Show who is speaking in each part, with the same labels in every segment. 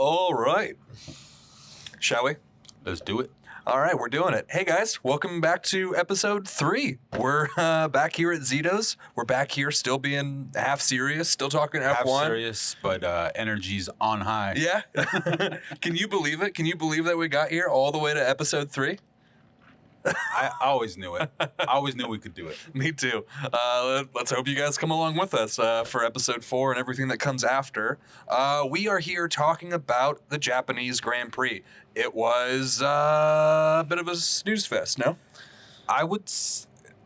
Speaker 1: All right. Shall we?
Speaker 2: Let's do it.
Speaker 1: All right, we're doing it. Hey, guys, welcome back to episode 3. We're back here at Zito's. We're back here still being half serious, still talking F1.
Speaker 2: Half serious, but energy's on high.
Speaker 1: Yeah. Can you believe it? Can you believe that we got here all the way to episode 3?
Speaker 2: I always knew it. I always knew we could do it.
Speaker 1: Me too. Let's hope you guys come along with us for episode 4 and everything that comes after. We are here talking about the Japanese Grand Prix. It was a bit of a snooze fest, no?
Speaker 2: I would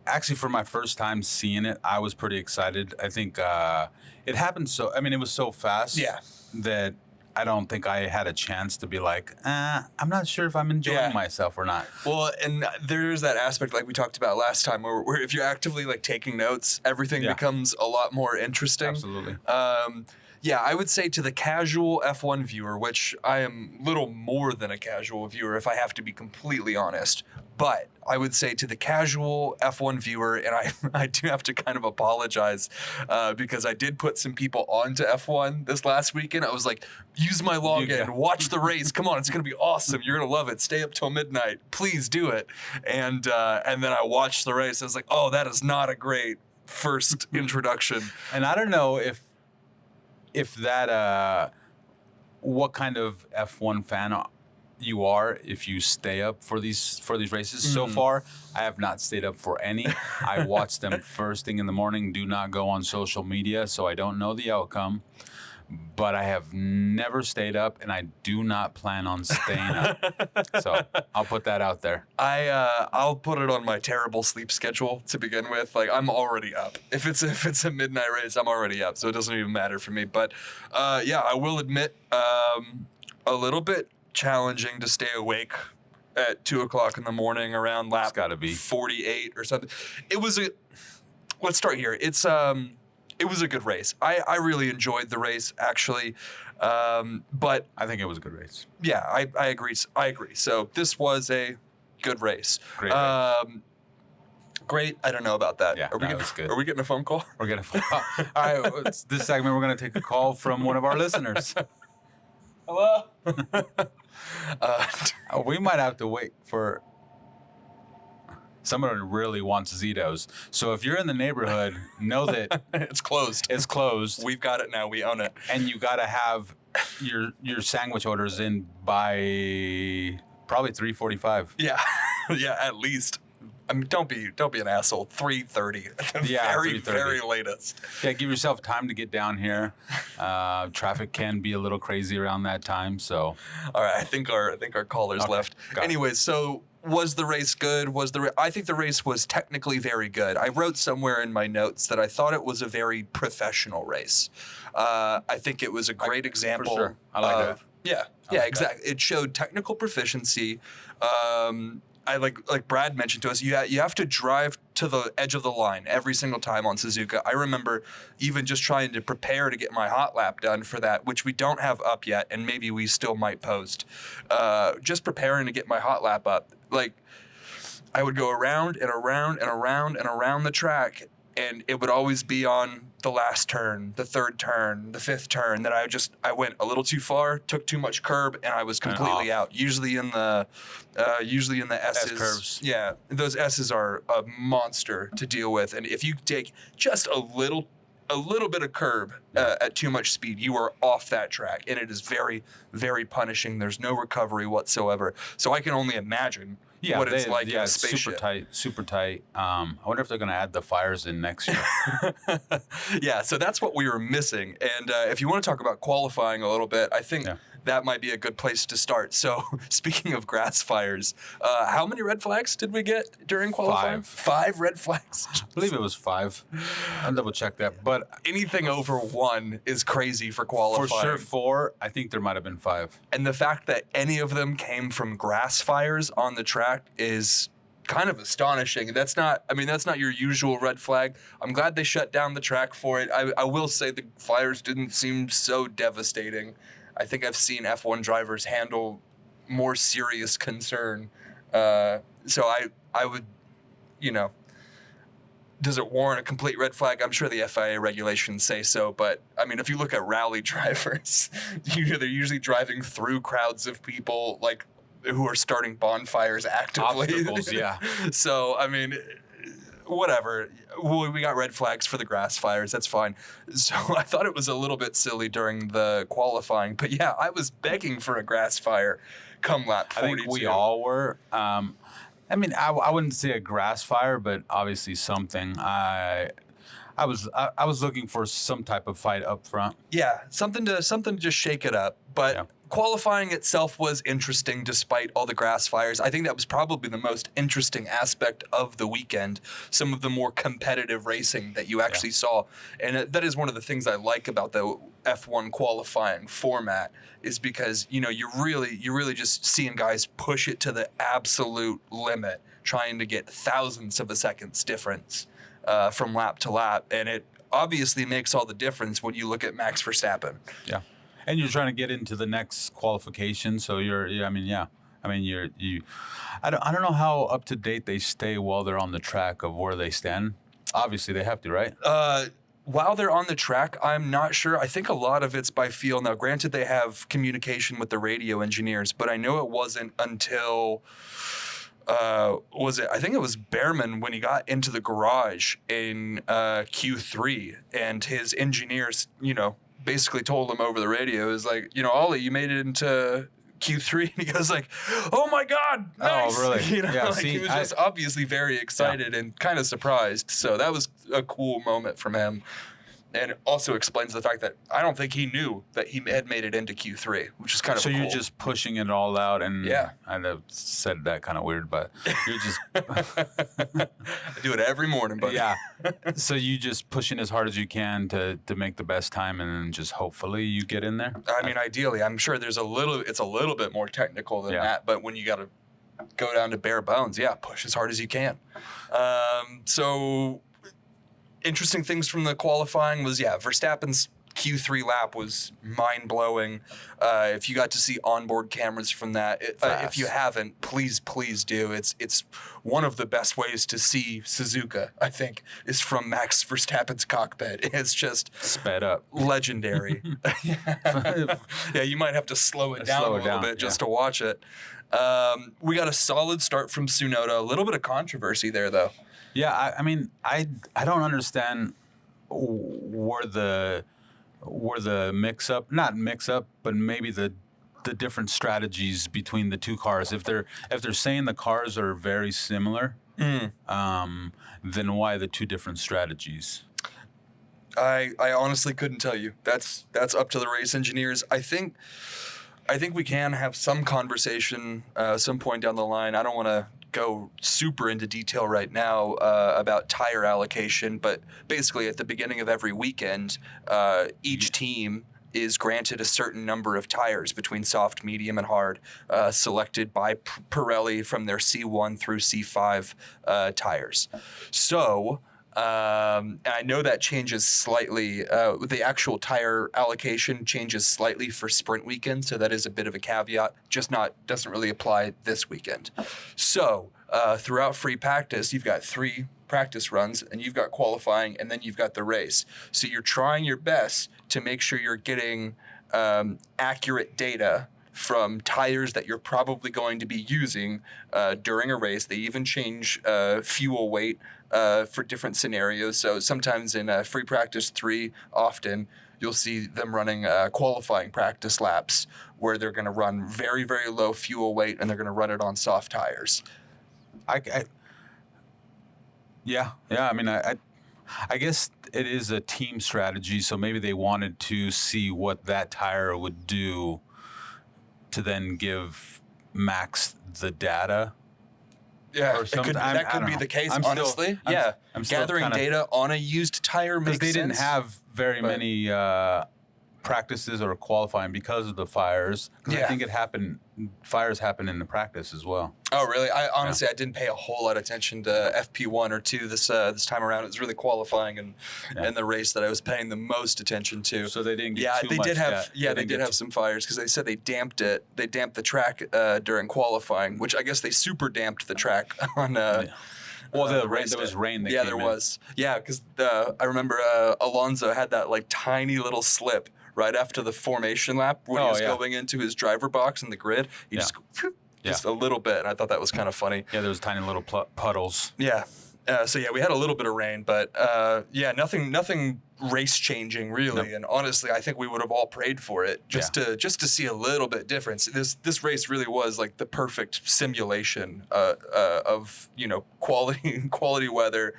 Speaker 2: actually, for my first time seeing it, I was pretty excited. I think it happened it was so fast that I don't think I had a chance to be like, I'm not sure if I'm enjoying myself or not.
Speaker 1: Well, and there's that aspect like we talked about last time where if you're actively like taking notes, everything becomes a lot more interesting.
Speaker 2: Absolutely.
Speaker 1: I would say to the casual F1 viewer, which I am little more than a casual viewer if I have to be completely honest, but I would say to the casual F1 viewer, and I do have to kind of apologize because I did put some people onto F1 this last weekend. I was like, use my login, watch the race. Come on, it's going to be awesome. You're going to love it. Stay up till midnight. Please do it. And then I watched the race. I was like, oh, that is not a great first introduction.
Speaker 2: And I don't know if that what kind of F1 fan you are if you stay up for these races. So far, I have not stayed up for any. I watch them first thing in the morning, do not go on social media, so I don't know the outcome. But I have never stayed up, and I do not plan on staying up. So I'll put that out there.
Speaker 1: I'll put it on my terrible sleep schedule to begin with. Like I'm already up. If it's a midnight race, I'm already up, so it doesn't even matter for me. But I will admit, a little bit challenging to stay awake at 2:00 in the morning around lap 48 or something. Let's start here. It was a good race. I really enjoyed the race, actually. But
Speaker 2: I think it was a good race.
Speaker 1: Yeah, I agree. So this was a good race.
Speaker 2: Great race.
Speaker 1: Great. I don't know about that.
Speaker 2: Yeah,
Speaker 1: that
Speaker 2: was good.
Speaker 1: Are we getting a phone call?
Speaker 2: We're getting a phone call. All right, this segment, we're going to take a call from one of our listeners.
Speaker 1: Hello?
Speaker 2: We might have to wait for... Someone really wants Zito's. So if you're in the neighborhood, know that
Speaker 1: it's closed.
Speaker 2: It's closed.
Speaker 1: We've got it now. We own it.
Speaker 2: And you got to have your sandwich orders in by probably 3:45.
Speaker 1: Yeah. Yeah, at least. I mean, don't be an asshole. 3:30.
Speaker 2: Yeah,
Speaker 1: very, very latest.
Speaker 2: Yeah, give yourself time to get down here. Traffic can be a little crazy around that time. So,
Speaker 1: all right. I think our callers left. Anyways, so was the race good? I think the race was technically very good. I wrote somewhere in my notes that I thought it was a very professional race. I think it was a great example.
Speaker 2: For sure. I like that.
Speaker 1: Yeah, exactly. It showed technical proficiency. I like Brad mentioned to us, you have to drive to the edge of the line every single time on Suzuka. I remember even just trying to prepare to get my hot lap done for that, which we don't have up yet, and maybe we still might post. Just preparing to get my hot lap up. Like, I would go around and around and around and around the track, and it would always be on the last turn, the third turn, the fifth turn that I went a little too far, took too much curb, and I was completely out. Usually in the S's.
Speaker 2: S-curves.
Speaker 1: Yeah, those S's are a monster to deal with, and if you take just a little bit of curb at too much speed, you are off that track, and it is very, very punishing. There's no recovery whatsoever. So I can only imagine what it's like in a spaceship.
Speaker 2: Super tight. I wonder if they're going to add the fires in next year.
Speaker 1: Yeah, so that's what we were missing. And if you want to talk about qualifying a little bit, I think that might be a good place to start. So speaking of grass fires, how many red flags did we get during qualifying? 5 red flags?
Speaker 2: I believe it was 5. I'll double check that. But
Speaker 1: anything over 1 is crazy for qualifying.
Speaker 2: For sure 4. I think there might have been 5.
Speaker 1: And the fact that any of them came from grass fires on the track is kind of astonishing. That's not your usual red flag. I'm glad they shut down the track for it. I will say the fires didn't seem so devastating. I think I've seen F1 drivers handle more serious concern. So I would, does it warrant a complete red flag? I'm sure the FIA regulations say so, but I mean, if you look at rally drivers, they're usually driving through crowds of people like who are starting bonfires actively.
Speaker 2: Obstacles, yeah.
Speaker 1: So I mean, whatever. We got red flags for the grass fires. That's fine. So I thought it was a little bit silly during the qualifying, but yeah, I was begging for a grass fire come lap 42.
Speaker 2: I think we all were. I mean, I wouldn't say a grass fire, but obviously something. I was looking for some type of fight up front.
Speaker 1: Yeah, something to just shake it up. But
Speaker 2: Yeah.
Speaker 1: qualifying itself was interesting despite all the grass fires. I think that was probably the most interesting aspect of the weekend. Some of the more competitive racing that you actually saw, and that is one of the things I like about the F1 qualifying format. Is because you're really just seeing guys push it to the absolute limit, trying to get thousandths of a second's difference from lap to lap, and it obviously makes all the difference when you look at Max Verstappen.
Speaker 2: Yeah, and you're trying to get into the next qualification, so I don't know how up to date they stay while they're on the track of where they stand. Obviously, they have to, right?
Speaker 1: While they're on the track, I'm not sure. I think a lot of it's by feel. Now, granted, they have communication with the radio engineers, but I know it wasn't until, I think it was Behrman when he got into the garage in Q3, and his engineers, basically told him over the radio, is like, Ollie, you made it into Q3, and he goes like, "Oh my God, nice!"
Speaker 2: Oh, really? Yeah.
Speaker 1: He was just obviously very excited and kind of surprised. So that was a cool moment from him, and it also explains the fact that I don't think he knew that he had made it into Q3, which is kind of
Speaker 2: so
Speaker 1: cool.
Speaker 2: You're just pushing it all out, and
Speaker 1: Yeah.
Speaker 2: I have said that kind of weird, but you're just
Speaker 1: I do it every morning, but
Speaker 2: yeah. So you just pushing as hard as you can to make the best time, and then just hopefully you get in there.
Speaker 1: I mean, ideally, I'm sure it's a little bit more technical than that, but when you got to go down to bare bones, push as hard as you can. So interesting things from the qualifying was, Verstappen's Q3 lap was mind-blowing. If you got to see onboard cameras from that, if you haven't, please do. It's one of the best ways to see Suzuka, I think, is from Max Verstappen's cockpit. It's just
Speaker 2: sped up,
Speaker 1: legendary. Yeah, you might have to slow it down a little bit just to watch it. We got a solid start from Tsunoda. A little bit of controversy there, though.
Speaker 2: Yeah, I mean, I don't understand where the not mix up, but maybe the different strategies between the two cars. If they're saying the cars are very similar, then why the two different strategies?
Speaker 1: I honestly couldn't tell you. That's up to the race engineers. I think we can have some conversation some point down the line. I don't want to go super into detail right now about tire allocation, but basically at the beginning of every weekend, each team is granted a certain number of tires between soft, medium, and hard, selected by Pirelli from their C1 through C5 tires. So and I know that changes slightly. The actual tire allocation changes slightly for sprint weekend, so that is a bit of a caveat. Doesn't really apply this weekend. So throughout free practice, you've got 3 practice runs, and you've got qualifying, and then you've got the race. So you're trying your best to make sure you're getting accurate data from tires that you're probably going to be using during a race. They even change fuel weight for different scenarios. So sometimes in free practice 3, often you'll see them running qualifying practice laps where they're going to run very, very low fuel weight, and they're going to run it on soft tires.
Speaker 2: Yeah. I mean, I guess it is a team strategy, so maybe they wanted to see what that tire would do to then give Max the data.
Speaker 1: Yeah, that could be the case, honestly. I'm gathering data on a used tire makes sense.
Speaker 2: Because they didn't have very many practices or qualifying because of the fires. Because I think fires happen in the practice as well.
Speaker 1: Oh, really? I honestly didn't pay a whole lot of attention to FP1 or 2 this time around. It was really qualifying and the race that I was paying the most attention to.
Speaker 2: So they didn't get too much.
Speaker 1: They did have some fires because they said they damped it. They damped the track during qualifying, which I guess they super damped the track on
Speaker 2: Well, there
Speaker 1: race
Speaker 2: was
Speaker 1: day.
Speaker 2: rain that
Speaker 1: Yeah,
Speaker 2: came
Speaker 1: there
Speaker 2: in.
Speaker 1: was. Yeah, because I remember Alonso had that like tiny little slip right after the formation lap when he was going into his driver box in the grid. He just a little bit, and I thought that was kind of funny.
Speaker 2: Yeah, there was tiny little puddles.
Speaker 1: Yeah. So we had a little bit of rain, but nothing race changing really.
Speaker 2: Nope.
Speaker 1: And honestly, I think we would have all prayed for it just to see a little bit difference. This race really was like the perfect simulation of quality weather.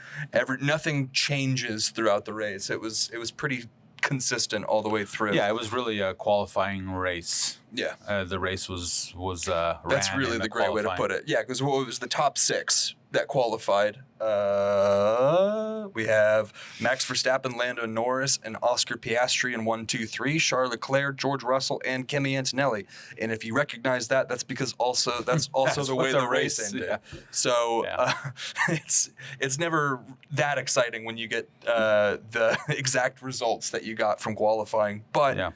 Speaker 1: Nothing changes throughout the race. It was pretty consistent all the way through.
Speaker 2: Yeah, it was really a qualifying race.
Speaker 1: Yeah,
Speaker 2: the race was.
Speaker 1: That's really the great way to put it. Yeah, because it was the top 6 that qualified. We have Max Verstappen, Lando Norris, and Oscar Piastri in 1, 2, 3. Charles Leclerc, George Russell, and Kimi Antonelli. And if you recognize that, that's because that's the way the race ended.
Speaker 2: Yeah.
Speaker 1: So it's never that exciting when you get the exact results that you got from qualifying. But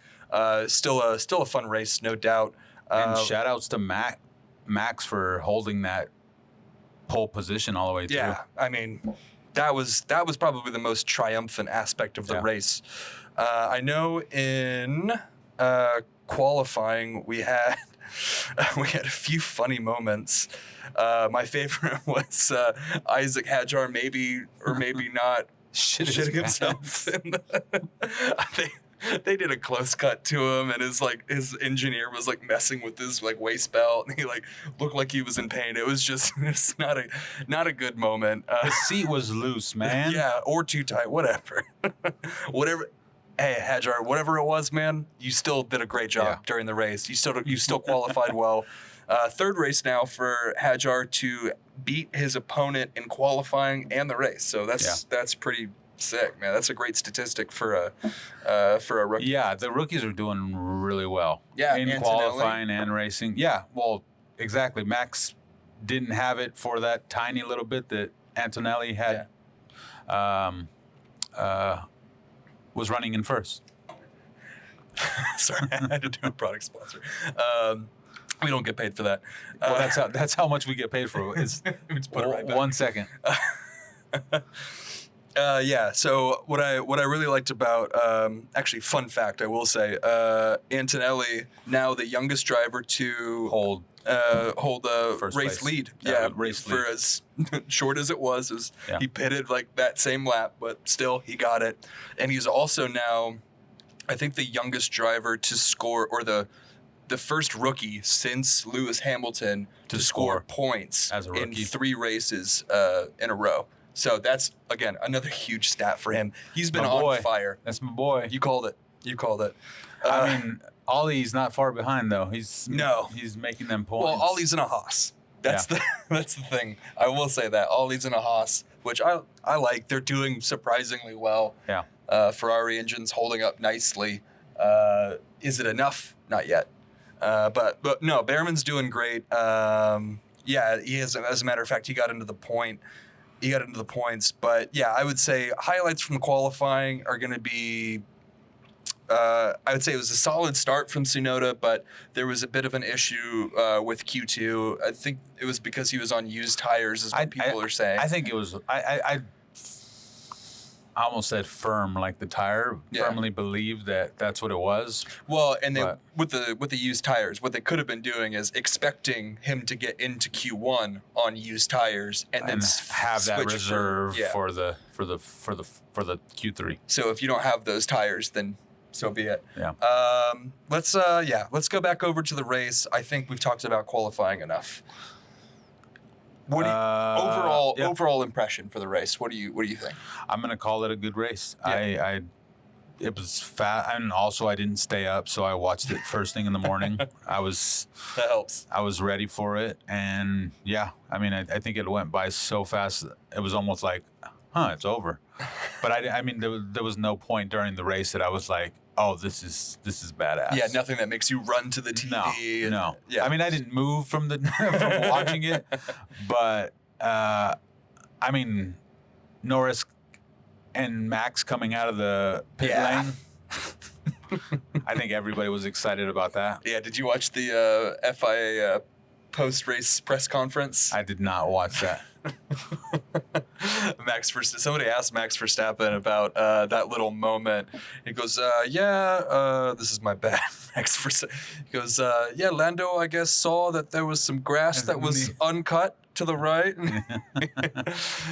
Speaker 1: still a fun race, no doubt.
Speaker 2: And shout outs to Max for holding that pole position all the way through.
Speaker 1: Yeah, I mean, that was probably the most triumphant aspect of the race. I know in qualifying we had a few funny moments. My favorite was Isaac Hadjar maybe not shitting himself. I think they did a close cut to him, and his engineer was like messing with his like waist belt, and he like looked like he was in pain. It's not a good moment.
Speaker 2: The seat was loose, man.
Speaker 1: Yeah, or too tight, whatever. Hey, Hadjar, whatever it was, man, you still did a great job during the race. You still qualified well. Third race now for Hadjar to beat his opponent in qualifying and the race. So that's pretty sick, man. That's a great statistic for a rookie.
Speaker 2: Yeah, the rookies are doing really well.
Speaker 1: Yeah,
Speaker 2: in
Speaker 1: Antonelli.
Speaker 2: Qualifying and racing. Yeah, well, exactly. Max didn't have it for that tiny little bit that Antonelli had. Was running in first.
Speaker 1: Sorry, I had to do a product sponsor. We don't get paid for that.
Speaker 2: Well, that's how much we get paid for. It's
Speaker 1: put it right back.
Speaker 2: 1 second.
Speaker 1: So what I really liked about actually, fun fact, I will say, Antonelli, now the youngest driver to hold a race lead.
Speaker 2: Race
Speaker 1: lead. For as short as it was he pitted like that same lap, but still he got it. And he's also now, I think, the youngest driver to score, or the first rookie since Lewis Hamilton to score points
Speaker 2: as a rookie
Speaker 1: in 3 races in a row. So that's, again, another huge stat for him. He's been on fire.
Speaker 2: That's my boy.
Speaker 1: You called it.
Speaker 2: I mean, Ollie's not far behind though. He's making them points.
Speaker 1: Well, Ollie's in a Haas. That's the thing. I will say that Ollie's in a Haas, which I like. They're doing surprisingly well.
Speaker 2: Yeah.
Speaker 1: Ferrari engines holding up nicely. Is it enough? Not yet. But no, Behrman's doing great. He is. As a matter of fact, he got into the points. But yeah, I would say highlights from qualifying are going to be. I would say it was a solid start from Tsunoda, but there was a bit of an issue with Q2. I think it was because he was on used tires, is what people are saying.
Speaker 2: I think it was. I almost said firm, like the tire. Firmly believed that that's what it was.
Speaker 1: Well, and with the used tires, what they could have been doing is expecting him to get into Q1 on used tires and then
Speaker 2: have that reserve for the Q3.
Speaker 1: So if you don't have those tires, then so be it.
Speaker 2: Yeah.
Speaker 1: Let's go back over to the race. I think we've talked about qualifying enough. What do you, overall impression for the race? What do you think?
Speaker 2: I'm gonna call it a good race.
Speaker 1: Yeah.
Speaker 2: It was fast, and also I didn't stay up, so I watched it first thing in the morning.
Speaker 1: That helps.
Speaker 2: I was ready for it, and I mean, I think it went by so fast. It was almost like, it's over. But I mean, there was no point during the race that I was like, oh, this is badass.
Speaker 1: Yeah, nothing that makes you run to the TV.
Speaker 2: No. Yeah. I mean, I didn't move from from watching it, but I mean, Norris and Max coming out of the pit lane. I think everybody was excited about that.
Speaker 1: Yeah. Did you watch the FIA post-race press conference?
Speaker 2: I did not watch that.
Speaker 1: Somebody asked Max Verstappen about that little moment. He goes, this is my bad. Max Verstappen. He goes, yeah, Lando, I guess, saw that there was some grass that was uncut to the right.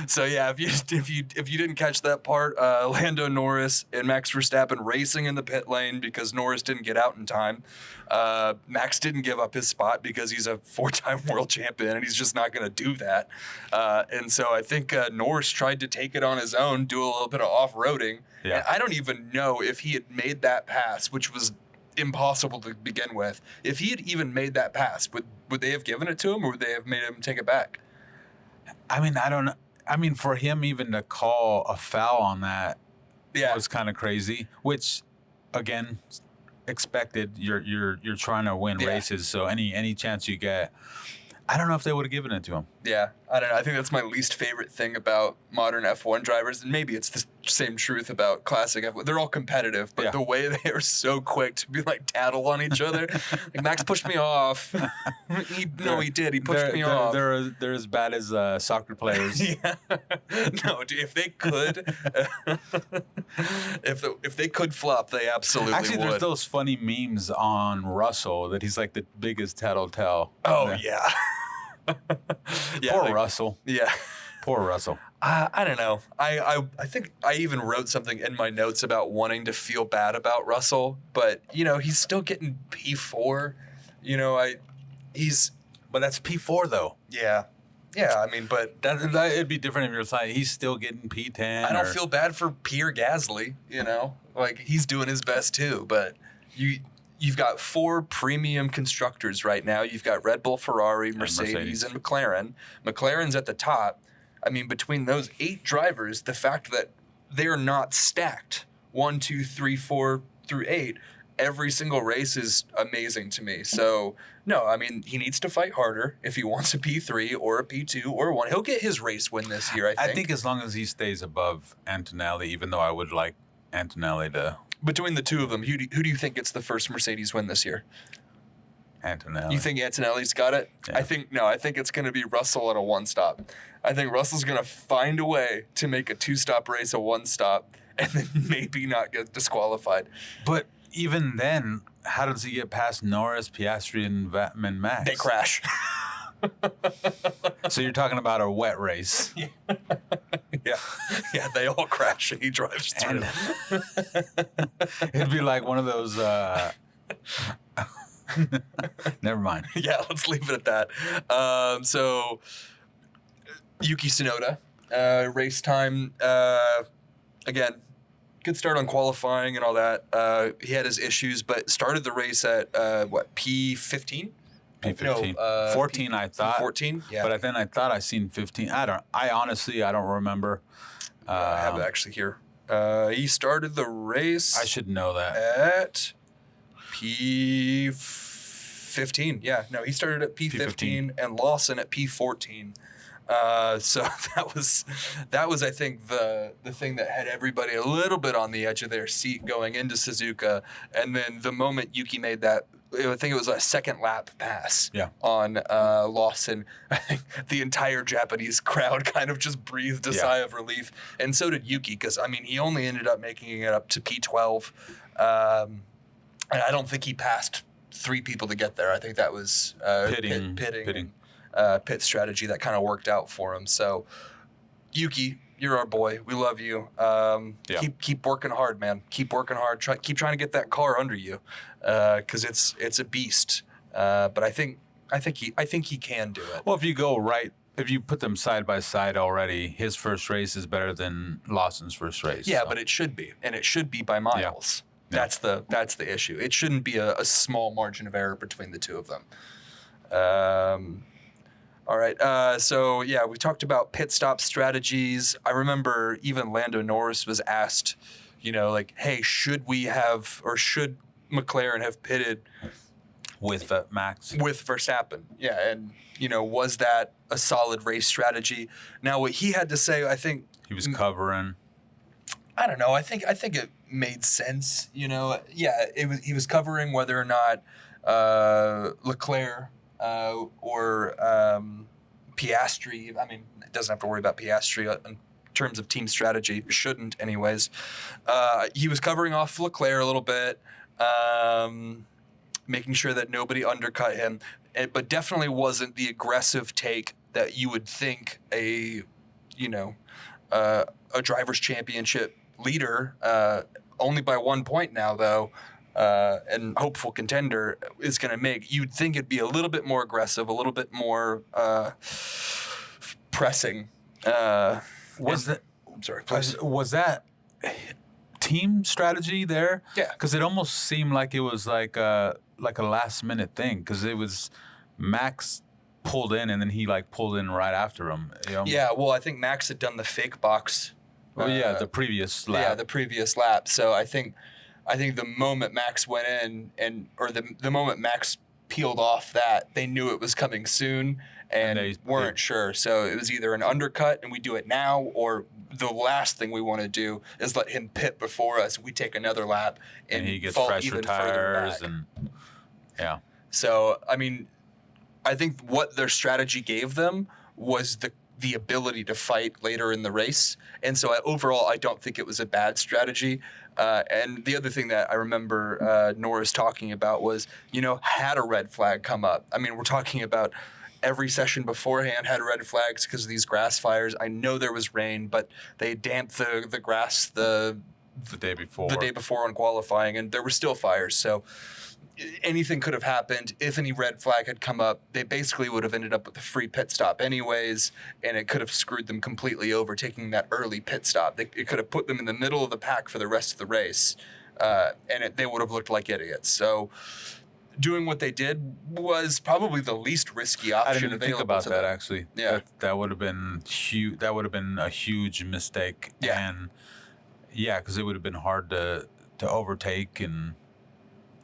Speaker 1: So yeah, if you didn't catch that part, Lando Norris and Max Verstappen racing in the pit lane because Norris didn't get out in time. Max didn't give up his spot because he's a 4-time world champion and he's just not going to do that. And so I think Norris tried to take it on his own, do a little bit of off-roading.
Speaker 2: Yeah.
Speaker 1: And I don't even know if he had made that pass, which was impossible to begin with. If he had even made that pass, would they have given it to him, or would they have made him take it back?
Speaker 2: I mean, I don't know. I mean, for him even to call a foul on that
Speaker 1: Yeah.
Speaker 2: was kind of crazy, which again, expected. You're trying to win races, so any chance you get, I don't know if they would have given it to him.
Speaker 1: Yeah, I don't know. I think that's my least favorite thing about modern F1 drivers, and maybe it's the same truth about classic F1. They're all competitive, but the way they are so quick to be like tattle on each other. Like, Max pushed me off. He did. He pushed me off.
Speaker 2: They're as bad as soccer players.
Speaker 1: Yeah. No, dude, if they could, if they could flop, they absolutely
Speaker 2: Actually,
Speaker 1: would.
Speaker 2: there's those funny memes on Russell that he's like the biggest tattletale.
Speaker 1: Oh yeah. Yeah,
Speaker 2: Poor Russell.
Speaker 1: Yeah.
Speaker 2: Poor Russell.
Speaker 1: I don't know. I think I even wrote something in my notes about wanting to feel bad about Russell, but he's still getting P4.
Speaker 2: But that's P4 though.
Speaker 1: Yeah. Yeah, I mean, but
Speaker 2: it'd be different if you're like he's still getting P10.
Speaker 1: I don't feel bad for Pierre Gasly, like he's doing his best too, but you've got 4 premium constructors right now. You've got Red Bull, Ferrari, Mercedes, and McLaren. McLaren's at the top. I mean, between those 8 drivers, the fact that they're not stacked 1, 2, 3, 4 through 8 every single race is amazing to me. So, no, I mean, he needs to fight harder if he wants a P3 or a P2 or 1. He'll get his race win this year, I think.
Speaker 2: I think as long as he stays above Antonelli, even though I would like Antonelli to...
Speaker 1: Between the two of them, who do you think gets the first Mercedes win this year?
Speaker 2: Antonelli.
Speaker 1: You think Antonelli's got it?
Speaker 2: Yeah.
Speaker 1: I think it's going to be Russell at a 1-stop. I think Russell's going to find a way to make a 2-stop race a 1-stop and then maybe not get disqualified.
Speaker 2: But even then, how does he get past Norris, Piastri, and Max?
Speaker 1: They crash.
Speaker 2: So you're talking about a wet race.
Speaker 1: Yeah, they all crash and he drives through.
Speaker 2: It'd be like one of those... Never mind.
Speaker 1: Yeah, let's leave it at that. So, Yuki Tsunoda, race time. Again, good start on qualifying and all that. He had his issues, but started the race at P15?
Speaker 2: P15.
Speaker 1: No,
Speaker 2: 14, I thought.
Speaker 1: 14? Yeah.
Speaker 2: But then I thought I seen 15. I honestly don't remember.
Speaker 1: I have it actually here. He started the race.
Speaker 2: I should know that.
Speaker 1: At P15. Yeah, no, he started at P15 and Lawson at P14. So that was I think the thing that had everybody a little bit on the edge of their seat going into Suzuka. And then the moment Yuki made that, I think it was a second lap pass on Lawson, I think the entire Japanese crowd kind of just breathed a sigh of relief. And so did Yuki, because, I mean, he only ended up making it up to P12. And I don't think he passed 3 people to get there. I think that was pitting. Pit strategy that kind of worked out for him. So, Yuki, you're our boy. We love you. Keep working hard, man. Keep working hard. Keep trying to get that car under you, because it's a beast. But I think he can do it.
Speaker 2: Well, if you put them side by side already, his first race is better than Lawson's first race.
Speaker 1: Yeah, but it should be, and it should be by miles. Yeah. That's the issue. It shouldn't be a small margin of error between the two of them. All right. So, yeah, we talked about pit stop strategies. I remember even Lando Norris was asked, hey, should McLaren have pitted
Speaker 2: with Max?
Speaker 1: With Verstappen. Yeah. And, was that a solid race strategy? Now, what he had to say, I think...
Speaker 2: He was covering...
Speaker 1: I don't know. I think it made sense. He was covering whether or not Leclerc... or Piastri, I mean, it doesn't have to worry about Piastri in terms of team strategy. Shouldn't, anyways. He was covering off Leclerc a little bit, making sure that nobody undercut him, but definitely wasn't the aggressive take that you would think a driver's championship leader, only by 1 point now, though, and hopeful contender is going to make. You'd think it'd be a little bit more aggressive, a little bit more pressing.
Speaker 2: Was that team strategy there?
Speaker 1: Yeah.
Speaker 2: Because it almost seemed like it was like a last minute thing, because it was Max pulled in and then he pulled in right after him.
Speaker 1: Yeah, well, I think Max had done the fake box.
Speaker 2: The previous lap.
Speaker 1: Yeah, the previous lap. So I think the moment Max went in, or the moment Max peeled off that, they knew it was coming soon and they weren't sure. So it was either an undercut and we do it now, or the last thing we want to do is let him pit before us. We take another lap and
Speaker 2: he gets
Speaker 1: fall
Speaker 2: fresher
Speaker 1: even
Speaker 2: tires
Speaker 1: further back.
Speaker 2: Yeah.
Speaker 1: So, I mean, I think what their strategy gave them was the ability to fight later in the race. And so overall, I don't think it was a bad strategy. And the other thing that I remember Norris talking about was, had a red flag come up. I mean, we're talking about every session beforehand had red flags because of these grass fires. I know there was rain, but they damped the grass the
Speaker 2: day before.
Speaker 1: The day before on qualifying, and there were still fires. So anything could have happened. If any red flag had come up, they basically would have ended up with a free pit stop anyways, and it could have screwed them completely over taking that early pit stop. It could have put them in the middle of the pack for the rest of the race, and they would have looked like idiots. So doing what they did was probably the least risky option
Speaker 2: I didn't even
Speaker 1: available
Speaker 2: think about
Speaker 1: to
Speaker 2: that,
Speaker 1: them.
Speaker 2: actually.
Speaker 1: Yeah.
Speaker 2: That would have been huge. That would have been a huge mistake.
Speaker 1: Yeah.
Speaker 2: And because it would have been hard to overtake and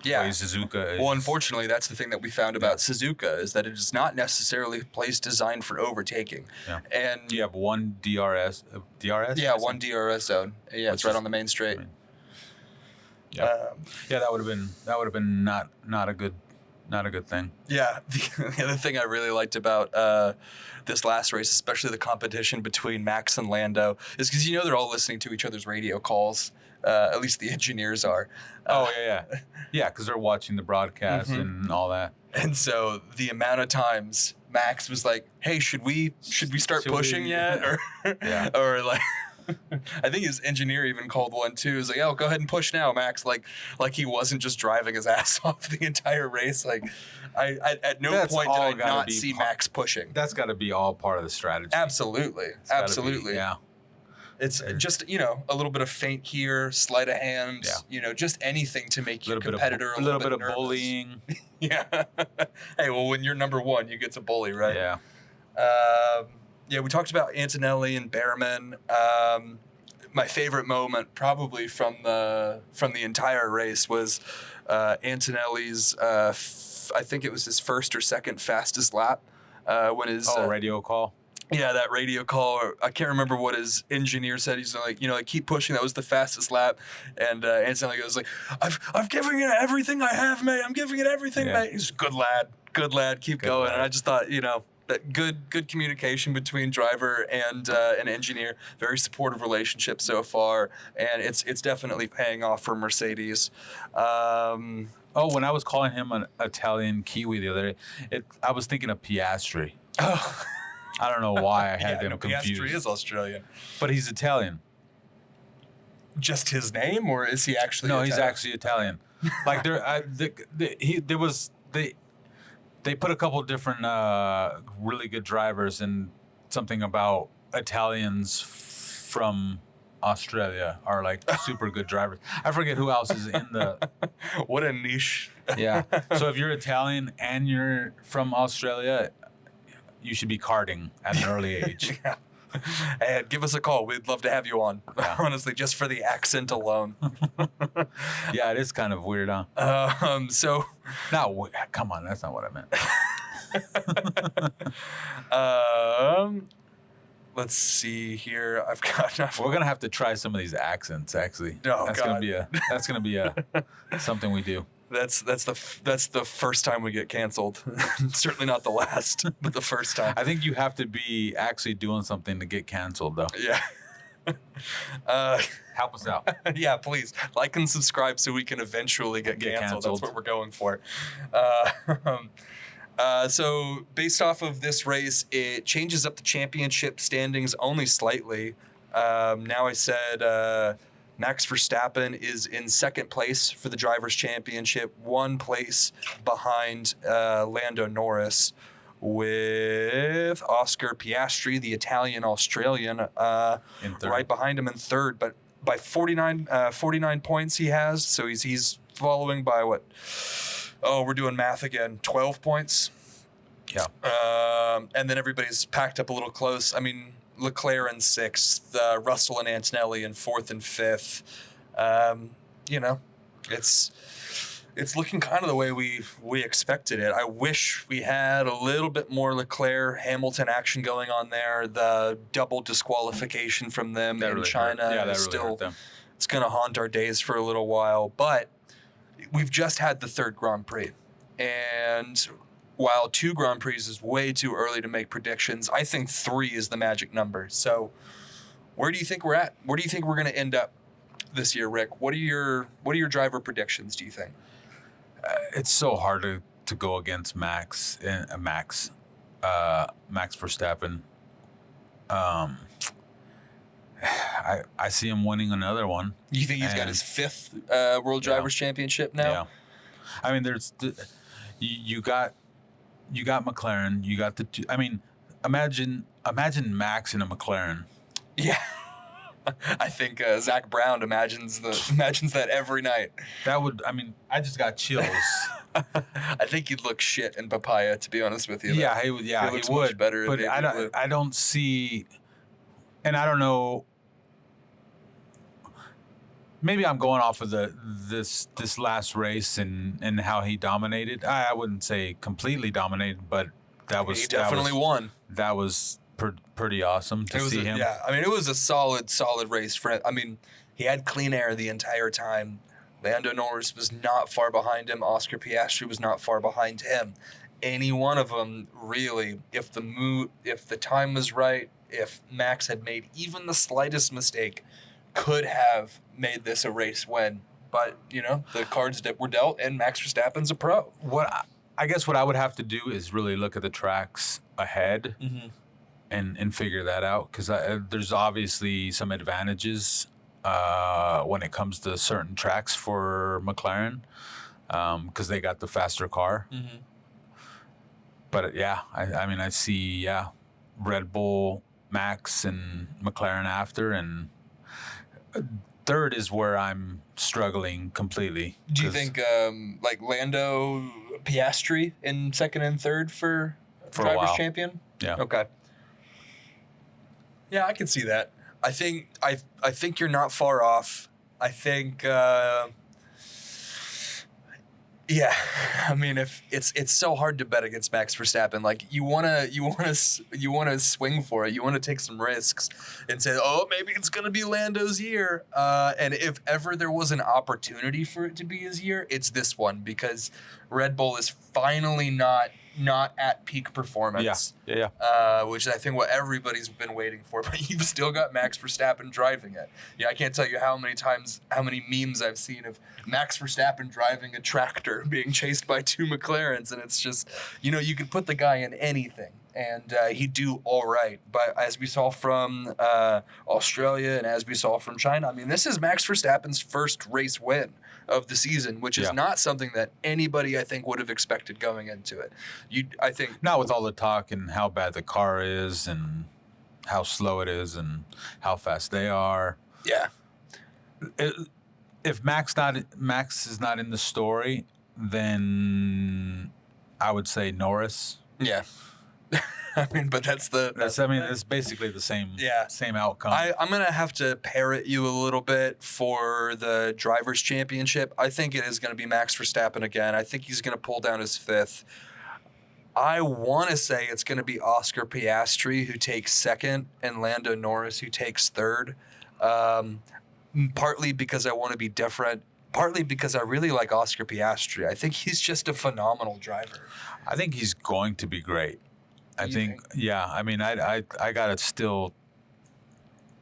Speaker 1: Yeah.
Speaker 2: play Suzuka.
Speaker 1: Well, unfortunately, that's the thing that we found about Suzuka, is that it is not necessarily a place designed for overtaking.
Speaker 2: Yeah.
Speaker 1: And
Speaker 2: you have one DRS. DRS?
Speaker 1: yeah, one DRS zone. Yeah, it's right on the main straight.
Speaker 2: That would have been not a good thing.
Speaker 1: Yeah, the other thing I really liked about this last race, especially the competition between Max and Lando, is because they're all listening to each other's radio calls. At least the engineers are.
Speaker 2: Yeah, because they're watching the broadcast and all that.
Speaker 1: And so the amount of times Max was like, "Hey, should we start pushing yet?" Or or like. I think his engineer even called one too. He was like, "Oh, go ahead and push now, Max." Like he wasn't just driving his ass off the entire race. Like, I at no point did I not see Max pushing.
Speaker 2: That's got to be all part of the strategy.
Speaker 1: Absolutely.
Speaker 2: Yeah.
Speaker 1: It's just a little bit of feint here, sleight of hand.
Speaker 2: Yeah.
Speaker 1: Just anything to make your competitor
Speaker 2: a little bit of
Speaker 1: nervous.
Speaker 2: bullying.
Speaker 1: Yeah. Hey, well, when you're number one, you get to bully, right?
Speaker 2: Yeah.
Speaker 1: We talked about Antonelli and Behrman. My favorite moment, probably from the entire race, was Antonelli's. I think it was his first or second fastest lap. When his
Speaker 2: radio call.
Speaker 1: Yeah, that radio call. I can't remember what his engineer said. He's like, keep pushing. That was the fastest lap. And Antonelli goes like, I've given it everything I have, mate. I'm giving it everything, mate. He's a good lad. Keep going.
Speaker 2: Lad.
Speaker 1: And I just thought, that good communication between driver and an engineer. Very supportive relationship so far, and it's definitely paying off for Mercedes.
Speaker 2: When I was calling him an Italian Kiwi the other day, I was thinking of Piastri.
Speaker 1: Oh.
Speaker 2: I don't know why I had them confused.
Speaker 1: Piastri is Australian,
Speaker 2: but he's Italian.
Speaker 1: Just his name, or is he actually?
Speaker 2: No,
Speaker 1: Italian?
Speaker 2: He's actually Italian. Like they put a couple different really good drivers, and something about Italians from Australia are like super good drivers. I forget who else is in the.
Speaker 1: What a niche.
Speaker 2: Yeah. So if you're Italian and you're from Australia, you should be karting at an early age.
Speaker 1: Yeah. And give us a call. We'd love to have you on.
Speaker 2: Yeah.
Speaker 1: Honestly, just for the accent alone.
Speaker 2: Yeah, it is kind of weird, huh?
Speaker 1: So.
Speaker 2: No, come on, that's not what I meant.
Speaker 1: Let's see here. I've got.
Speaker 2: We're gonna have to try some of these accents. Actually,
Speaker 1: Oh,
Speaker 2: that's
Speaker 1: God.
Speaker 2: gonna be something we do.
Speaker 1: That's the first time we get canceled. Certainly not the last, but the first time.
Speaker 2: I think you have to be actually doing something to get canceled, though.
Speaker 1: Yeah.
Speaker 2: Help us out.
Speaker 1: Yeah, please like and subscribe so we can eventually get canceled. That's what we're going for. So based off of this race, it changes up the championship standings only slightly. Now I said Max Verstappen is in second place for the Drivers' Championship, 1 place behind Lando Norris, with Oscar Piastri, the Italian-Australian, right behind him in third, but by 49 points he has. So he's following by what? Oh, we're doing math again. 12 points.
Speaker 2: Yeah.
Speaker 1: And then everybody's packed up a little close. I mean, Leclerc in 6th, Russell and Antonelli in 4th and 5th. It's looking kind of the way we expected it. I wish we had a little bit more Leclerc Hamilton action going on there. The double disqualification from them in China is still, it's going to haunt our days for a little while. But we've just had the 3rd Grand Prix, and while 2 Grand Prix is way too early to make predictions, I think 3 is the magic number. So where do you think we're at? Where do you think we're going to end up this year, Rick? What are your driver predictions, do you think?
Speaker 2: It's so hard to go against Max Verstappen. I see him winning another one.
Speaker 1: You think he's got his 5th World Drivers' Championship now?
Speaker 2: Yeah. I mean, you got McLaren. You got imagine Max in a McLaren.
Speaker 1: Yeah. I think Zach Brown imagines that every night.
Speaker 2: That would, I just got chills.
Speaker 1: I think he'd look shit in Papaya, to be honest with you.
Speaker 2: Yeah, he would. Yeah, he would.
Speaker 1: Better,
Speaker 2: but I don't see, and I don't know. Maybe I'm going off of this last race and how he dominated. I wouldn't say completely dominated, but he
Speaker 1: definitely won.
Speaker 2: That was pretty awesome to see him.
Speaker 1: Yeah, I mean, it was a solid race for him. I mean, he had clean air the entire time. Lando Norris was not far behind him. Oscar Piastri was not far behind him. Any one of them, really, if the time was right, if Max had made even the slightest mistake, could have made this a race win. But, the cards that were dealt, and Max Verstappen's a pro.
Speaker 2: I guess what I would have to do is really look at the tracks ahead. Mm-hmm. And figure that out, because there's obviously some advantages when it comes to certain tracks for McLaren, because they got the faster car. Mm-hmm. But I see Red Bull, Max, and McLaren after, and 3rd is where I'm struggling completely.
Speaker 1: Do you think like Lando, Piastri in 2nd and 3rd for Drivers' Champion?
Speaker 2: Yeah.
Speaker 1: Okay. Yeah, I can see that. I think you're not far off. I think I mean, if it's so hard to bet against Max Verstappen. Like you wanna swing for it. You wanna take some risks and say, oh, maybe it's gonna be Lando's year. And if ever there was an opportunity for it to be his year, it's this one, because Red Bull is finally not at peak performance.
Speaker 2: Yeah.
Speaker 1: Which I think what everybody's been waiting for, but you've still got Max Verstappen driving it. Yeah, I can't tell you how many memes I've seen of Max Verstappen driving a tractor being chased by 2 McLarens, and it's just, you could put the guy in anything, and he'd do all right. But as we saw from Australia and as we saw from China, I mean, this is Max Verstappen's first race win of the season, which is not something that anybody, I think, would have expected going into it. I think
Speaker 2: not with all the talk and how bad the car is and how slow it is and how fast they are.
Speaker 1: Yeah.
Speaker 2: If Max is not in the story, then I would say Norris.
Speaker 1: Yeah. I mean, but it's
Speaker 2: basically the same outcome.
Speaker 1: I'm going to have to parrot you a little bit for the Drivers' Championship. I think it is going to be Max Verstappen again. I think he's going to pull down his 5th. I want to say it's going to be Oscar Piastri who takes 2nd and Lando Norris who takes 3rd. Partly because I want to be different. partly because I really like Oscar Piastri. I think he's just a phenomenal driver.
Speaker 2: I think he's going to be great. I think, yeah. I mean, I gotta still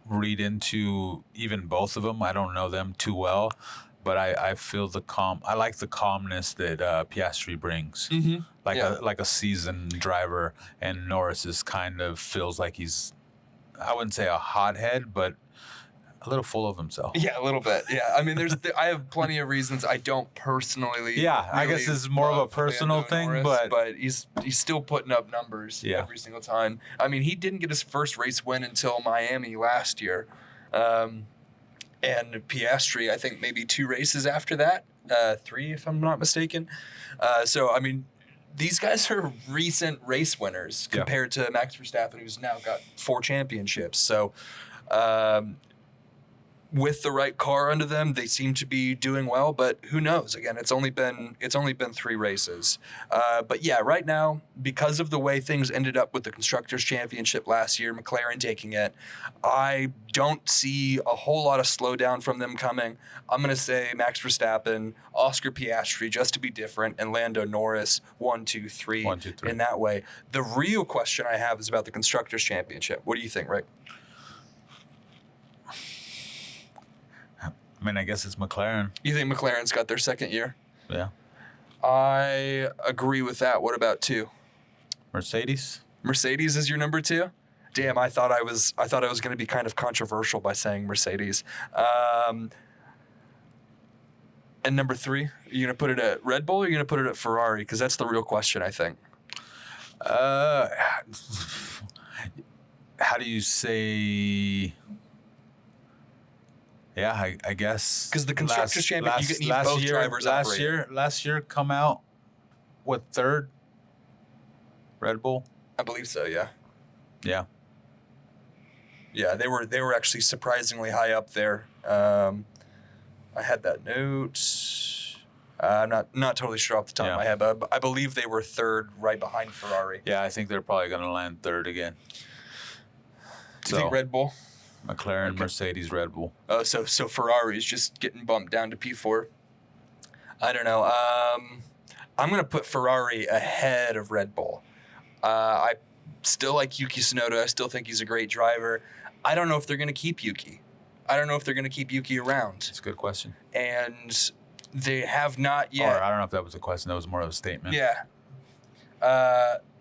Speaker 2: read into even both of them. I don't know them too well, but I feel the calm. I like the calmness that Piastri brings.
Speaker 1: Mm-hmm.
Speaker 2: Like a seasoned driver, and Norris is kind of feels like he's, I wouldn't say a hothead, but a little full of himself.
Speaker 1: Yeah, a little bit. Yeah, I mean, I have plenty of reasons I don't personally.
Speaker 2: Yeah, I guess it's more of a personal
Speaker 1: Lando
Speaker 2: thing,
Speaker 1: Norris,
Speaker 2: but
Speaker 1: he's still putting up numbers every single time. I mean, he didn't get his first race win until Miami last year, and Piastri, I think maybe 2 races after that, 3 if I'm not mistaken. So I mean, these guys are recent race winners compared to Max Verstappen, who's now got 4 championships. So. With the right car under them, they seem to be doing well, but who knows? Again, it's only been 3 races. But yeah, right now, because of the way things ended up with the Constructors' Championship last year, McLaren taking it, I don't see a whole lot of slowdown from them coming. I'm going to say Max Verstappen, Oscar Piastri, just to be different, and Lando Norris, 1, 2, 3,
Speaker 2: 1, 2, 3.
Speaker 1: in that way. The real question I have is about the Constructors' Championship. What do you think, Rick?
Speaker 2: I mean, I guess it's McLaren.
Speaker 1: You think McLaren's got their second year?
Speaker 2: Yeah.
Speaker 1: I agree with that. What about 2?
Speaker 2: Mercedes.
Speaker 1: Mercedes is your number 2? Damn, I thought I was going to be kind of controversial by saying Mercedes. And number 3, are you going to put it at Red Bull or are you going to put it at Ferrari? Because that's the real question, I think.
Speaker 2: How do you say? Yeah, I guess
Speaker 1: because the Constructors' Championship, you need both drivers operating.
Speaker 2: Last year, come out with 3rd. Red Bull.
Speaker 1: I believe so. Yeah.
Speaker 2: Yeah.
Speaker 1: Yeah, they were actually surprisingly high up there. I had that note. I'm not totally sure off the top of my head, but I believe they were 3rd, right behind Ferrari.
Speaker 2: Yeah, I think they're probably going to land 3rd again.
Speaker 1: Do you think Red Bull?
Speaker 2: McLaren, Mercedes, Red Bull.
Speaker 1: Oh, so Ferrari's just getting bumped down to P4. I don't know. I'm going to put Ferrari ahead of Red Bull. I still like Yuki Tsunoda. I still think he's a great driver. I don't know if they're going to keep Yuki. I don't know if they're going to keep Yuki around.
Speaker 2: That's a good question.
Speaker 1: And they have not yet.
Speaker 2: Or I don't know if that was a question. That was more of a statement.
Speaker 1: Yeah.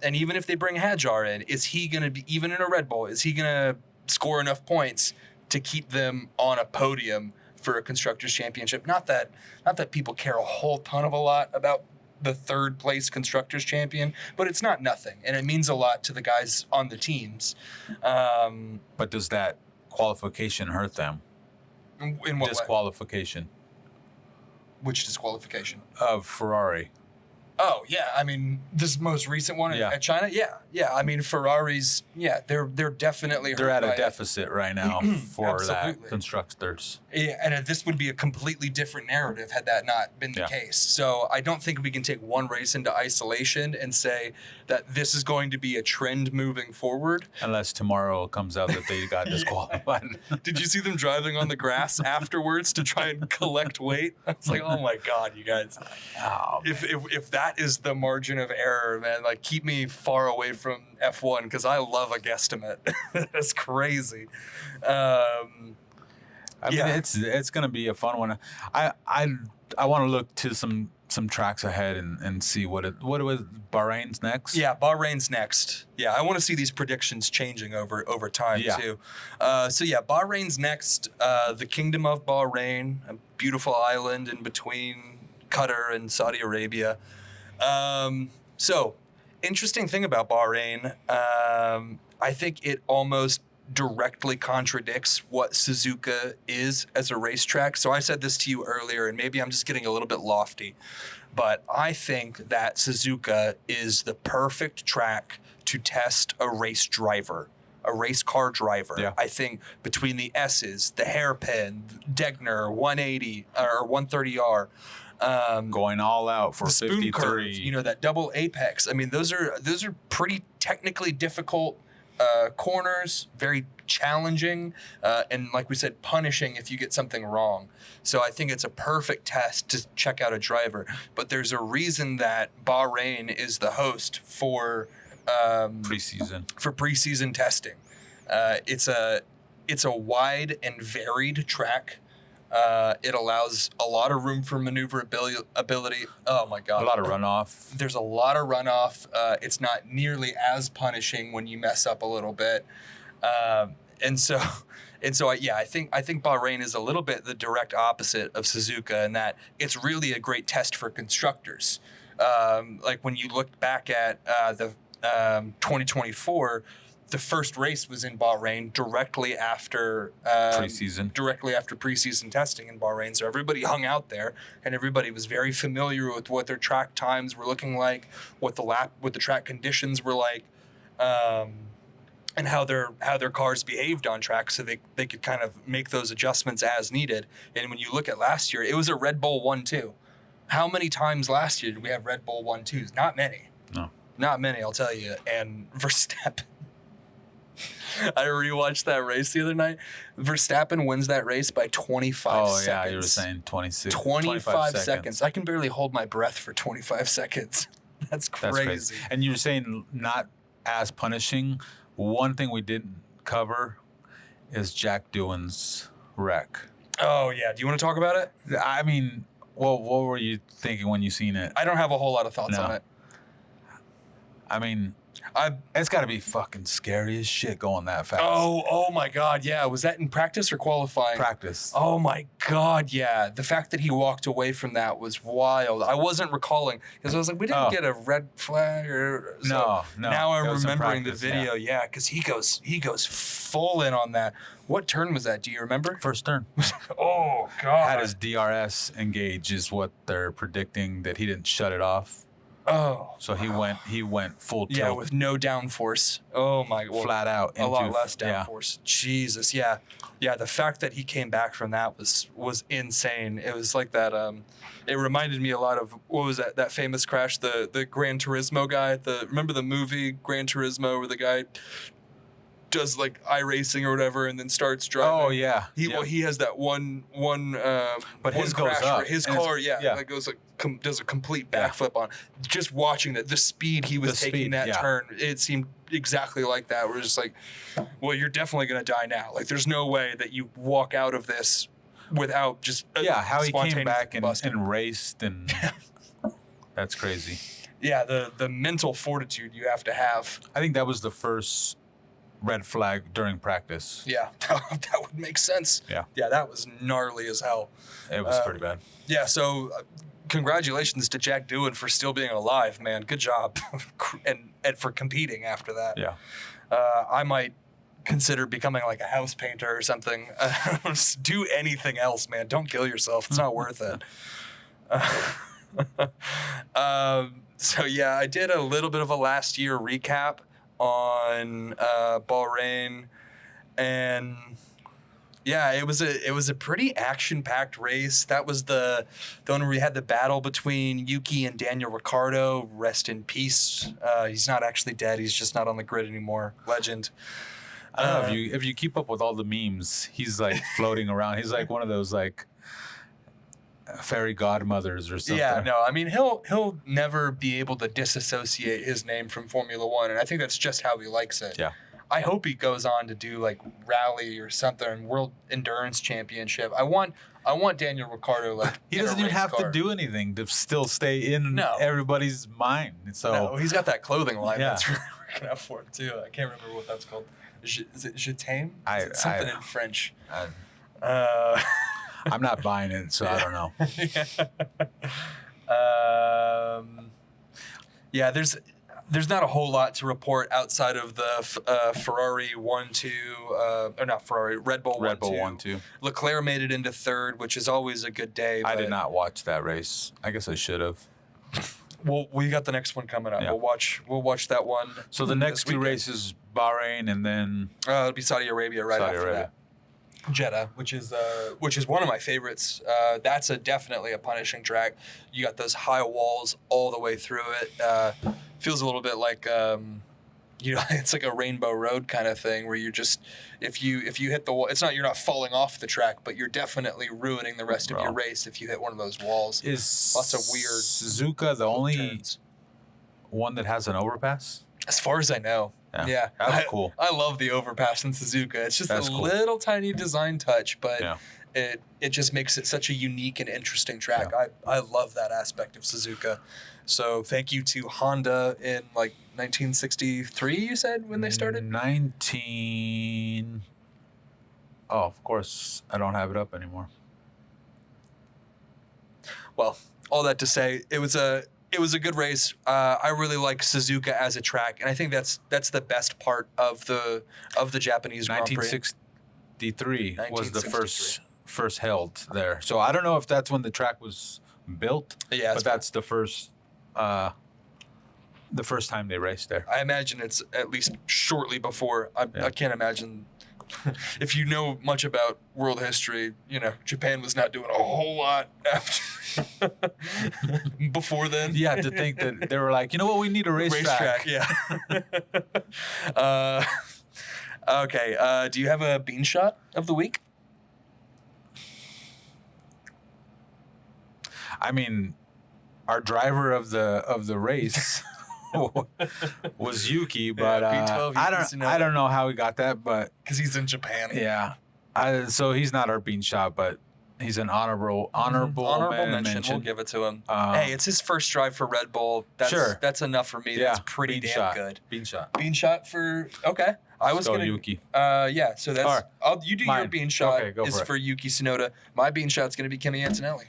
Speaker 1: And even if they bring Hadjar in, is he going to be, even in a Red Bull, is he going to score enough points to keep them on a podium for a Constructors' Championship? Not that people care a whole ton of a lot about the 3rd place Constructors' Champion, but it's not nothing, and it means a lot to the guys on the teams.
Speaker 2: But does that qualification hurt them?
Speaker 1: In what
Speaker 2: disqualification?
Speaker 1: Way? Which disqualification?
Speaker 2: Of Ferrari.
Speaker 1: Oh yeah, I mean this most recent one at China. Yeah. I mean Ferraris. Yeah, they're definitely
Speaker 2: they're at a deficit right now for that Constructors.
Speaker 1: Yeah, and this would be a completely different narrative had that not been the case. So I don't think we can take one race into isolation and say that this is going to be a trend moving forward.
Speaker 2: Unless tomorrow it comes out that they got disqualified.
Speaker 1: Did you see them driving on the grass afterwards to try and collect weight? I was like, oh my god, you guys!
Speaker 2: Oh,
Speaker 1: if that is the margin of error, man, like keep me far away from F1 because I love a guesstimate. That's crazy. I
Speaker 2: mean, it's gonna be a fun one. I want to look to some tracks ahead and see what was Bahrain's next.
Speaker 1: Yeah, Bahrain's next. Yeah, I want to see these predictions changing over time too. So yeah, Bahrain's next. The Kingdom of Bahrain, a beautiful island in between Qatar and Saudi Arabia. So interesting thing about Bahrain, I think it almost directly contradicts what Suzuka is as a racetrack. So I said this to you earlier, and maybe I'm just getting a little bit lofty, but I think that Suzuka is the perfect track to test a race driver, a race car driver.
Speaker 2: Yeah.
Speaker 1: I think between the S's, the hairpin, Degner, 180 or 130R,
Speaker 2: going all out for
Speaker 1: the spoon
Speaker 2: 53.
Speaker 1: curve, that double apex. I mean, those are pretty technically difficult corners, very challenging, and like we said, punishing if you get something wrong. So I think it's a perfect test to check out a driver. But there's a reason that Bahrain is the host for preseason testing. It's a wide and varied track. It allows a lot of room for maneuverability. Oh my God.
Speaker 2: A lot of runoff.
Speaker 1: There's a lot of runoff. It's not nearly as punishing when you mess up a little bit. I think Bahrain is a little bit the direct opposite of Suzuka in that it's really a great test for constructors. Like when you look back at the 2024, the first race was in Bahrain directly after preseason testing in Bahrain. So everybody hung out there, and everybody was very familiar with what their track times were looking like, what the track conditions were like, and how their cars behaved on track, so they could kind of make those adjustments as needed. And when you look at last year, it was a Red Bull 1-2. How many times last year did we have Red Bull 1-2s? Not many.
Speaker 2: No.
Speaker 1: Not many, I'll tell you. And Verstappen. I rewatched that race the other night. Verstappen wins that race by 25 seconds. Oh, yeah,
Speaker 2: you were saying
Speaker 1: 25 seconds. I can barely hold my breath for 25 seconds. That's crazy.
Speaker 2: And you were saying not as punishing. One thing we didn't cover is Jack Doohan's wreck.
Speaker 1: Oh, yeah. Do you want to talk about it?
Speaker 2: I mean, what were you thinking when you seen it?
Speaker 1: I don't have a whole lot of thoughts on it.
Speaker 2: I mean, it's got to be fucking scary as shit going that fast.
Speaker 1: Oh my God, yeah. Was that in practice or qualifying?
Speaker 2: Practice.
Speaker 1: Oh my God, yeah. The fact that he walked away from that was wild. I wasn't recalling because I was like, we didn't get a red flag or
Speaker 2: no.
Speaker 1: Now I'm remembering the video, yeah, because he goes full in on that. What turn was that? Do you remember?
Speaker 2: First turn.
Speaker 1: Oh God.
Speaker 2: Had his DRS engage is what they're predicting, that he didn't shut it off.
Speaker 1: Oh,
Speaker 2: so he went full tilt.
Speaker 1: Yeah, with no downforce. Oh my,
Speaker 2: flat out.
Speaker 1: A lot less downforce. Jesus, yeah. The fact that he came back from that was insane. It was like that. It reminded me a lot of what was that famous crash, the Gran Turismo guy. Remember the movie Gran Turismo where the guy does like iRacing or whatever and then starts driving.
Speaker 2: Oh yeah.
Speaker 1: He has that one
Speaker 2: but his goes up.
Speaker 1: His car that goes like does a complete backflip on. Just watching the speed he was taking that turn, it seemed exactly like that. We're just like, well, you're definitely gonna die now. Like there's no way that you walk out of this without just
Speaker 2: how he came back and raced and that's crazy.
Speaker 1: Yeah, the mental fortitude you have to have.
Speaker 2: I think that was the first red flag during practice.
Speaker 1: Yeah, that would make sense.
Speaker 2: Yeah,
Speaker 1: that was gnarly as hell.
Speaker 2: It was pretty bad.
Speaker 1: Yeah, so congratulations to Jack Doohan for still being alive, man. Good job, and for competing after that.
Speaker 2: Yeah,
Speaker 1: I might consider becoming like a house painter or something. Just do anything else, man. Don't kill yourself. It's not worth it. So yeah, I did a little bit of a last year recap on Bahrain, and yeah, it was a pretty action-packed race. That was the one where we had the battle between Yuki and Daniel Ricciardo. Rest in peace. He's not actually dead. He's just not on the grid anymore. Legend.
Speaker 2: I don't know if you keep up with all the memes. He's like floating around. He's like one of those like fairy godmothers or something.
Speaker 1: Yeah, no, I mean he'll never be able to disassociate his name from Formula One, and I think that's just how he likes it.
Speaker 2: Yeah.
Speaker 1: I hope he goes on to do like rally or something, World Endurance Championship. I want Daniel Ricciardo like
Speaker 2: he doesn't even have to do anything to still stay in everybody's mind. So
Speaker 1: no, he's got that clothing line that's really working out for him too. I can't remember what that's called. Is it Je t'aime? Something in French.
Speaker 2: I'm not buying it, so I don't know.
Speaker 1: There's not a whole lot to report outside of the Ferrari 1-2, or not Ferrari, Red Bull 1-2. Leclerc made it into third, which is always a good day.
Speaker 2: I did not watch that race. I guess I should have.
Speaker 1: Well, we got the next one coming up.
Speaker 2: Yeah.
Speaker 1: We'll watch that one.
Speaker 2: So the next two races, Bahrain and then
Speaker 1: it'll be Saudi Arabia after that. Jeddah, which is one of my favorites. That's definitely a punishing track. You got those high walls all the way through it. Feels a little bit like it's like a rainbow road kind of thing where you're just if you hit the wall, you're not falling off the track, but you're definitely ruining the rest of your race if you hit one of those walls.
Speaker 2: Is
Speaker 1: lots of weird
Speaker 2: Suzuka the only
Speaker 1: turns.
Speaker 2: one that has an overpass?
Speaker 1: As far as I know. Yeah.
Speaker 2: That's cool.
Speaker 1: I love the overpass in Suzuka. It's just
Speaker 2: That's
Speaker 1: a
Speaker 2: cool.
Speaker 1: little tiny design touch, but
Speaker 2: Yeah.
Speaker 1: it just makes it such a unique and interesting track.
Speaker 2: Yeah.
Speaker 1: I love that aspect of Suzuka. So thank you to Honda in like 1963, you said, when they started?
Speaker 2: Oh, of course, I don't have it up anymore.
Speaker 1: Well, all that to say, it was a good race. I really like Suzuka as a track, and I think that's the best part of the Japanese Grand Prix.
Speaker 2: 1963 was the first held there. So I don't know if that's when the track was built.
Speaker 1: Yeah,
Speaker 2: but that's the first time they raced there.
Speaker 1: I imagine it's at least shortly before. I can't imagine. If you know much about world history, Japan was not doing a whole lot after before then.
Speaker 2: Yeah, to think that they were like, you know what, we need a racetrack.
Speaker 1: Yeah. Okay. Do you have a bean shot of the week?
Speaker 2: I mean, our driver of the race was Yuki, but I don't know how he got that, but
Speaker 1: because he's in Japan.
Speaker 2: Yeah, so he's not our bean shot, but he's an honorable mention.
Speaker 1: We'll give it to him. Hey, it's his first drive for Red Bull. That's enough for me. That's pretty damn good.
Speaker 2: Bean shot.
Speaker 1: Bean shot for I was gonna
Speaker 2: Yuki.
Speaker 1: Yeah. So that's you do
Speaker 2: mine.
Speaker 1: your bean shot
Speaker 2: is
Speaker 1: for Yuki Tsunoda. My bean shot's gonna be Kimi Antonelli.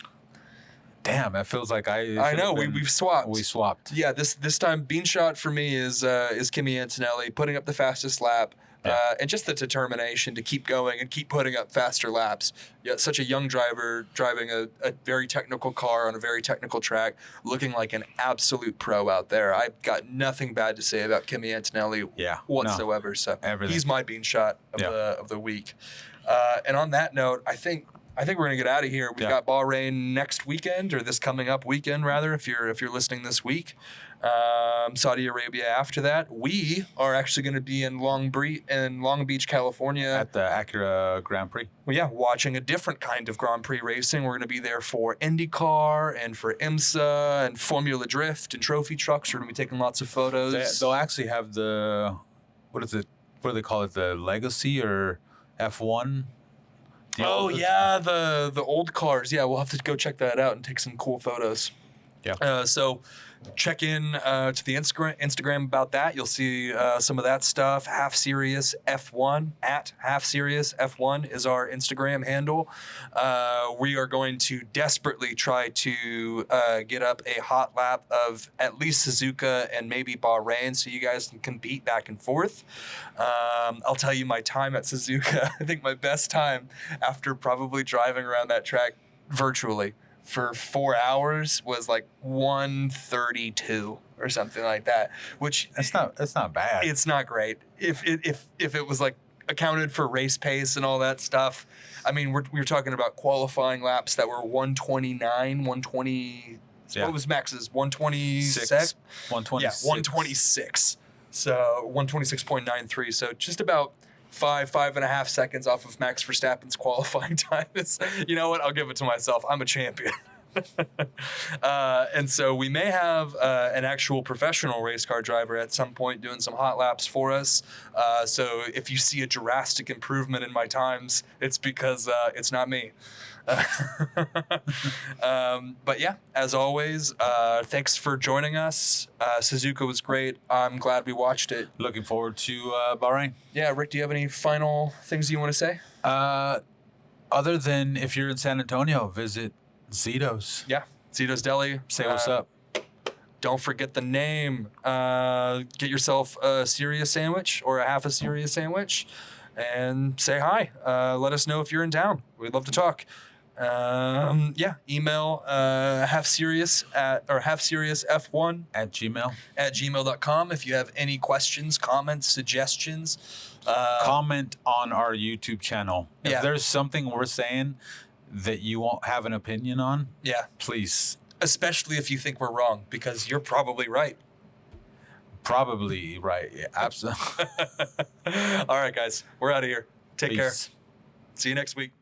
Speaker 2: Damn, that feels like
Speaker 1: I know we've swapped.
Speaker 2: We swapped.
Speaker 1: Yeah, this time bean shot for me is Kimi Antonelli putting up the fastest lap, and just the determination to keep going and keep putting up faster laps. Yeah, such a young driver driving a very technical car on a very technical track, looking like an absolute pro out there. I've got nothing bad to say about Kimi Antonelli whatsoever. So he's my bean shot of the week. And on that note, I think we're gonna get out of here. We've got Bahrain next weekend, or this coming up weekend rather, if you're listening this week. Saudi Arabia after that. We are actually going to be in Long Beach, California
Speaker 2: at the Acura Grand Prix.
Speaker 1: Well, yeah, watching a different kind of Grand Prix racing. We're going to be there for IndyCar and for IMSA and Formula Drift and trophy trucks. We're going to be taking lots of photos.
Speaker 2: They'll actually have what do they call it? The Legacy or F1?
Speaker 1: The old cars. Yeah, we'll have to go check that out and take some cool photos.
Speaker 2: Yeah.
Speaker 1: So check in to the Instagram about that. You'll see some of that stuff. Half Serious F1 at Half Serious F1 is our Instagram handle. We are going to desperately try to get up a hot lap of at least Suzuka and maybe Bahrain, so you guys can compete back and forth. I'll tell you my time at Suzuka. I think my best time after probably driving around that track virtually for 4 hours was like 1:32 or something like that, which
Speaker 2: that's not bad.
Speaker 1: It's not great. If it was like accounted for race pace and all that stuff, I mean, we're talking about qualifying laps that were 129, 120. Yeah. What was Max's 126?
Speaker 2: 126.
Speaker 1: Yeah, 126. So 126.93. So just about 5.5 seconds off of Max Verstappen's qualifying time. You know what? I'll give it to myself. I'm a champion. And so we may have an actual professional race car driver at some point doing some hot laps for us. So if you see a drastic improvement in my times, it's because it's not me. But yeah, as always, thanks for joining us. Suzuka was great. I'm glad we watched it.
Speaker 2: Looking forward to Bahrain.
Speaker 1: Yeah, Rick, do you have any final things you want to say?
Speaker 2: Other than if you're in San Antonio, visit Zito's.
Speaker 1: Yeah, Zito's Deli.
Speaker 2: Say what's up.
Speaker 1: Don't forget the name. Get yourself a Sirius sandwich or a half a Sirius sandwich and say hi. Let us know if you're in town. We'd love to talk. Email halfseriousf1
Speaker 2: at
Speaker 1: gmail.com if you have any questions, comments, suggestions.
Speaker 2: Comment on our YouTube channel. If there's something we're saying that you won't have an opinion on, please.
Speaker 1: Especially if you think we're wrong, because you're probably right.
Speaker 2: Probably right. Yeah, absolutely.
Speaker 1: All right, guys, we're out of here. Take care.
Speaker 2: Peace.
Speaker 1: See you next week.